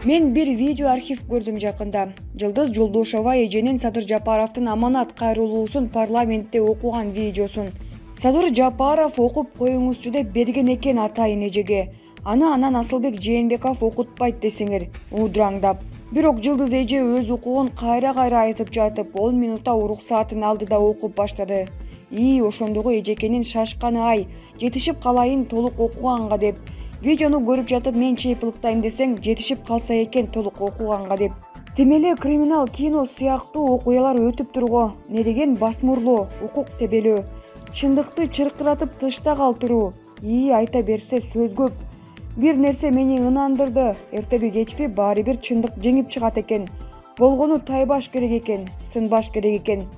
Мен bir видео архив көрдүм жакында. Жылдыз Жолдошова эженин Садыр Жапаровдун аманат кайрылуусун парламентте окуган видеосун. Садыр Жапаров окуп коюңузчу деп берген экен атайын эжеге. Аны анан Асылбек Жээнбеков окутпайт десеңер, уураңдап. Бирок жылдыз эже өз укугун кайра айтып жатып 10 минутта уруксаатын алды да окуп баштады. Ошондогу эжекенин шашканы жетишип калайын толук окуганга деп. Видеону көрүп жатып мен чейпылыктайм десең, жетишип калса экен толук окуганга деп. Темеле криминал кино сыяктуу окуялар өтүп турго. Не деген басмурлоо, укук тебелөө, чындыкты чыркыратып тышта калтыруу. Айта берсе сөз көп. Бир нерсе мени ынандырды. Эртеби кечпи баары бир чындык жеңип чыгат экен. Болгону тайбаш керек экен, сынбаш керек экен.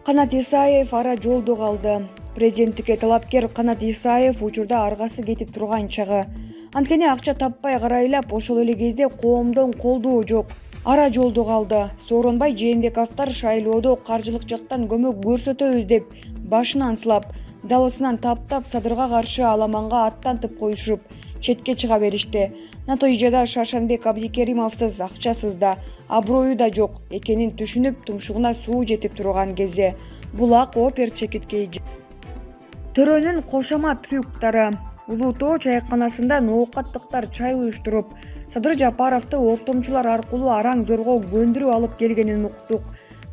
Канат Исаев ара жолдо калды. Президенттикке талапкер Канат Исаев учурда аргасы кетип турган чагы. Анткени акча таппай карайлап, ошол эле кезде коомдон колдоо жок. Ара жолдо калды. Сооронбай Жээнбековдор шайлоодо каржылык жактан көмөк көрсөтөбүз деп башынан сылап, далысынан таптап Садырга каршы аламанга аттантып коюшуп, четке чыга беришти. Натыйжада Шаршанбек Абдикеримовсуз, акчасыз да, аброю да жок экенин түшүнүп, тумшугуна суу жетип турган кезде Булак опер чекиткей Төрөнүн кошомат трюктары. Улуу Тоо чайканасында ноокаттыктар чай уюштуруп, Садыр Жапаровду ортомчулар аркылуу араң зорго көндүрүп алып келгенин уктук.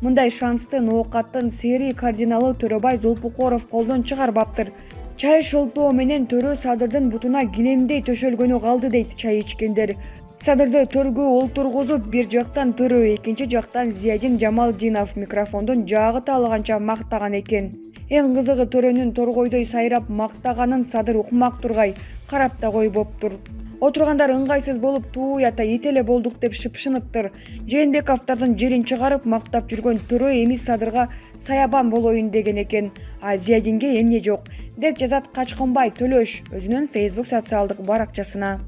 Мындай шансты ноокаттын сери кардиналы Төрөбай Золпукоров колдон чыгарбаптыр. Чай шолтоо менен Төрө Садырдын бутуна килемдей төшөлгөнү калды дейт чай ичкендер. Садырды төргө олтургузуп, бир жактан Төрө, экинчи жактан Зиядин Жамалдинов микрофондон жаагыта алганча мактаган экен. Эң кызыгы Төрөнүн торгойдой сайрап мактаганын Садыр укмак тургай, карап да койбоптур. Отургандар ыңгайсыз болуп тууята этеле болдук деп шыпшыныптыр. Жээнбековдордун жерин чыгарып мактап жүргөн Төрө эми Садырга саябан болоюн деген экен. А Зиядинге эмне жок, деп жазат Качкынбай Төлөш өзүнүн Facebook социалдык баракчасына.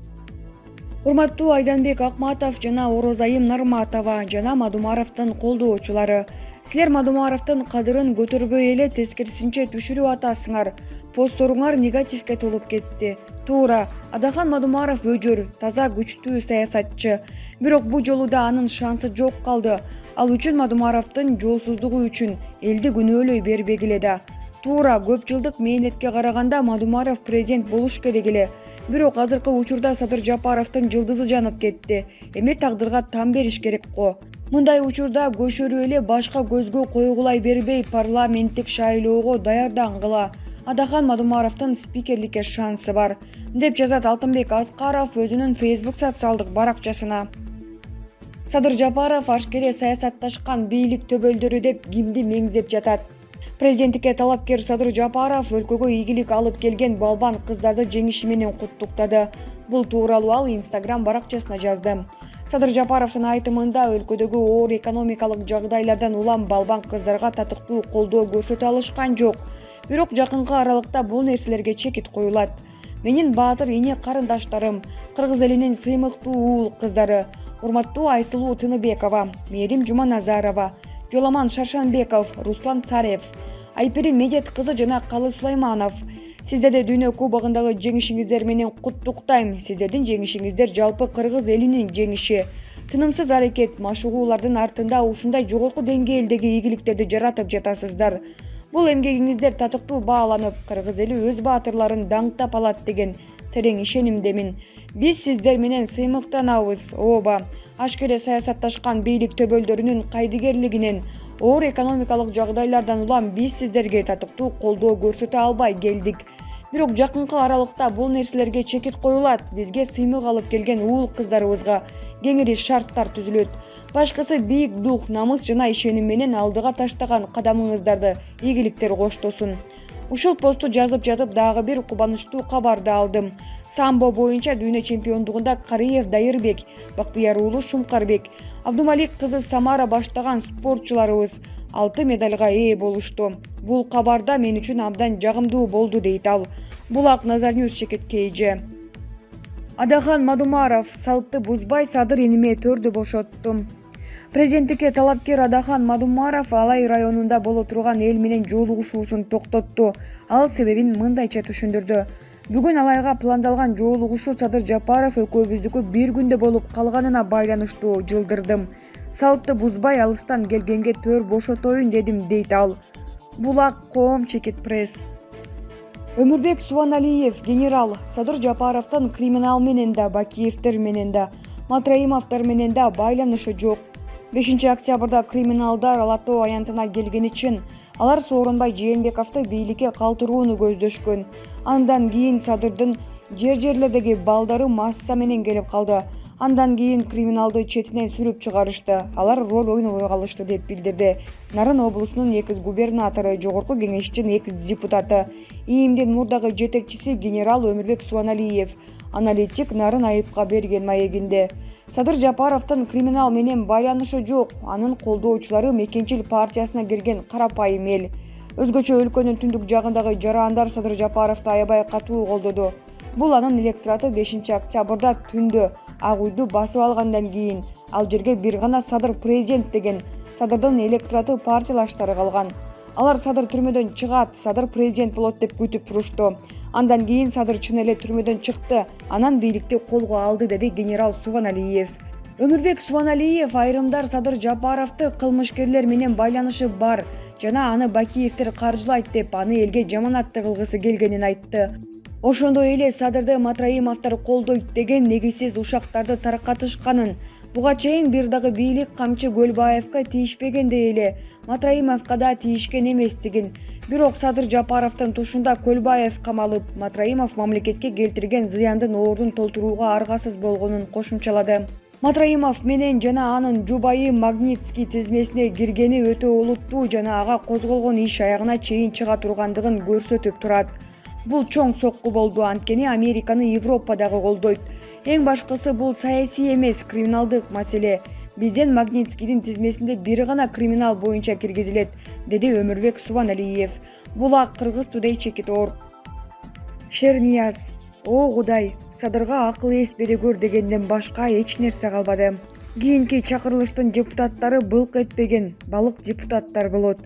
Урматтуу Айданбек Акматов жана Орозайым Нарматова жана Мадумаровдун колдоочулары. Силер Мадумаровдун кадырын көтөрбөй эле тескерисинче түшүрүп атасыңар. Посторуңар негативге толуп кетти. Туура, Адахан Мадумаров өжөр, таза күчтүү саясатчы. Бирок бул жолу да анын шансы жок калды. Ал үчүн Мадумаровдун жолсуздугу үчүн элди күнөөлөй бербегиле да. Туура, көп жылдык мээнетке караганда Мадумаров президент болуш керек эле. Бирок азыркы учурда Садыр Жапаровдун жылдызы жанып кетти. Эми тагдырга там бериш керек го. Мындай учурда көшөрү эле башка көзгө койгулай бербей парламенттик шайлоого даярдангыла. Адахан Мадумаровдун спикерликке шансы бар, деп жазат Алтынбек Аскаров өзүнүн Facebook социалдык баракчасына. Садыр Жапаров ашкере саясатташкан бийлик төбөлдөрү деп кимди меңзеп жатат? Президенттикке талапкер Садыр Жапаров өлкөгө ийгилик алып келген балбан кыздарды жеңиши менен куттуктады. Бул тууралуу ал Instagram баракчасына жазды. Садыр Жапаровдун айтымында өлкөдөгү оор экономикалык жагдайлардан улам балбан кыздарга татыктуу колдоо көрсөтө алышкан жок. Бирок жакынкы аралыкта бул нерселерге чекит коюлат. Менин баатыр эне карындаштарым, кыргыз элинин сыймыктуу уул кыздары, урматтуу Айсылуу Тыныбекова, Мерим Жуманазарова, Жоламан Шаршанбеков, Руслан Царев, Айпери Медет кызы жана Калы Сулайманов. Сиздерди Дүйнө кубогундагы жеңишиңиздер менен куттуктайм. Сиздердин жеңишиңиздер жалпы кыргыз элинин жеңиши. Тынымсыз аракет, машыгуулардын артында ушундай жогорку деңгээлдеги ийгиликтерди жаратып жатасыздар. Бул эмгегиңиздер татыктуу бааланып, кыргыз эли өз баатырларын даңктап алат деген терең ишенимдемин. Биз сиздер менен сыймыктанабыз. Ооба, ашкере саясатташкан бийлик төбөлдөрүнүн кайдыгерлигинен, оор экономикалык жагдайлардан улам биз сиздерге татыктуу колдоо көрсөтө албай келдик. Бирок жакынкы аралыкта бул нерселерге чекит коюлат. Бизге сыймык алып келген уул кыздарыбызга кеңири шарттар түзүлөт. Башкысы бийик дух, намыс жана ишеним менен алдыга таштаган кадамыңыздарды ийгиликтер коштосун. Ушул посту жазып жатып дагы бир кубанычтуу кабарды алдым. Самбо боюнча дүйнө чемпиондугунда Кариев Дайырбек, Бактыяр уулу Шумкарбек, Абдумалик кызы Самара баштаган спортчуларыбыз 6 медальга ээ болушту. Бул кабарда мен үчүн абдан жагымдуу болду дейт ал. Булак Назарньюз чекиткейи. Адахан Мадумаров салтты бузбай Садыр эниме төрдү бошоттум. Президенттикке талапкер Адахан Мадумаров Алай районунда боло турган эл менен жолугушуусун токтотту. Ал себебин мындайча түшүндүрдү. Бүгүн алайга пландалган жоолугушуу Садыр Жапаров экөөбүздүкү бир күндө болуп калганына байланыштуу жылдырдым. Салтты бузбай алыстан келгенге төр бошотоюн дедим, дейт ал. Булак коом чекит пресс. Өмүрбек Субаналиев генерал Садыр Жапаровдун криминал менен да, Бакиевдер менен да, Матраимовдор менен да байланышы жок. 5-октябрда криминалдар Ала Тоо аянтына келгени үчүн алар Сооронбай Жээнбековду бийликке калтырууну көздөшкөн. Андан кийин Садырдын жерлердеги балдары масса менен келип калды. Андан кийин криминалды четинен сүрүп чыгарышты. Алар роль ойнобой калышты деп билдирди Нарын облусунун экс губернатору, жогорку кеңештин экс депутаты, ИИМдин мурдагы жетекчиси генерал Өмүрбек Субаналиев. Аналитик Нарын айыпка берген маегинде. Садыр Жапаровдун криминал менен байланышы жок. Анын колдоочулары Мекенчил партиясына кирген карапайым эл. Өзгөчө өлкөнүн түндүк жагындагы жарандар Садыр Жапаровду аябай катуу колдоду. Бул анын электораты 5-октябрда түндө Ак үйдү басып алгандан кийин ал жерге бир гана Садыр президент деген Садырдын электораты партиялаштары калган. Алар Садыр түрмөдөн чыгат, Садыр президент болот деп күтүп турушту. Андан кийин Садыр чын эле түрмөдөн чыкты, анан бийликти колго алды, деди генерал Субаналиев. Өмүрбек Субаналиев айрымдар Садыр Жапаровду кылмышкерлер менен байланышы бар жана аны Бакиевдер каржылайт деп аны элге жаманатты кылгысы келгенин айтты. Ошондой эле Садырды Матраимовдор колдойт деген негизсиз ушактарды таркатышканын, буга чейин бир дагы бийлик камчы Көлбаевка тийишпегендей эле Матраимовго да тийишкен эместигин, бирок Садыр Жапаровдун тушунда Көлбаев камалып, Матраимов мамлекетке келтирген зыяндын ордун толтурууга аргасыз болгонун кошумчалады. Матраимов менен жана анын жубайы Магнитский тизмесине киргени өтө олуттуу жана ага козголгон иш аягына чейин чыга тургандыгын көрсөтүп турат. Бул чоң сокку болду, анткени Американы Европа дагы колдойт. Эң башкысы бул саясий эмес, криминалдык маселе. Бизден Магнитскийдин тизмесинде бир гана криминал боюнча киргизилет, деди Өмүрбек Субаналиев. Булак Кыргыз Today Чекит-Орг. Шернияз. О Кудай, Садырга акыл эс бере көр дегенден башка эч нерсе калбады. Кийинки чакырылыштын депутаттары былк этпеген балык депутаттар болот.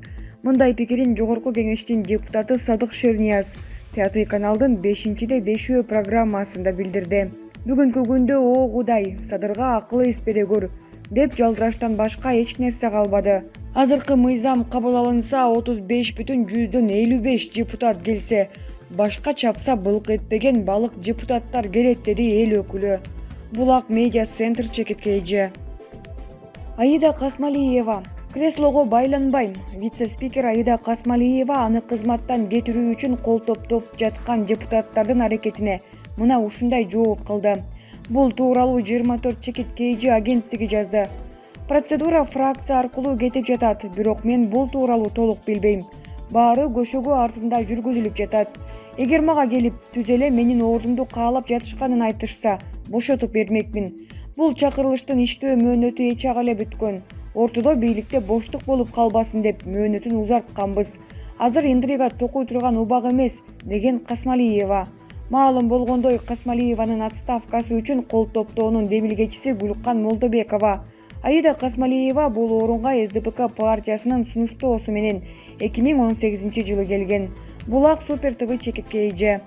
Мындай пикирин жогорку кеңештин депутаты Садык Шернияз Пятый каналдын 5-5 программасында билдирди. Бүгүнкү күндө о Кудай, Садырга акыл эс бере көр деп жалдыраштан башка эч нерсе калбады. Азыркы мыйзам кабыл алынса 35,55 депутат келсе, башка чапса былк этпеген балык депутаттар келет, деди эл өкүлү. Булак медиа центр Чекиткейже. Аида Касмалиева. Креслого байланбайм. Вице-спикер Аида Касмалиева аны кызматтан кетирүү үчүн кол топтоп жаткан депутаттардын аракетине мына ушундай жооп кылды. Бул тууралуу 24 Чекиткейже агенттиги жазды. Процедура фракция аркылуу кетип жатат, бирок мен бул тууралуу толук билбейм. Баары көшөгө артында жүргүзүлүп жатат. Эгер мага келип түз эле менин ордумду каалап жатышканын айтышса, бошотуп бермекмин. Бул чакырылыштын иштөө мөөнөтү эч ага эле бүткөн. Ортодо бийликте боштук болуп калбасын деп мөөнөтүн узартканбыз. Азыр интрига токуй турган убак эмес, деген Касмалиева. Маалым болгондой, Касмалиеванын отставкасы үчүн кол топтоонун демилгечиси Гүлкан Молдобекова. Аида Касмалиева бул орунга СДПК партиясынын сунуштоосу менен 2018 жылы келген. Булак Супер ТВ Чекиткейже.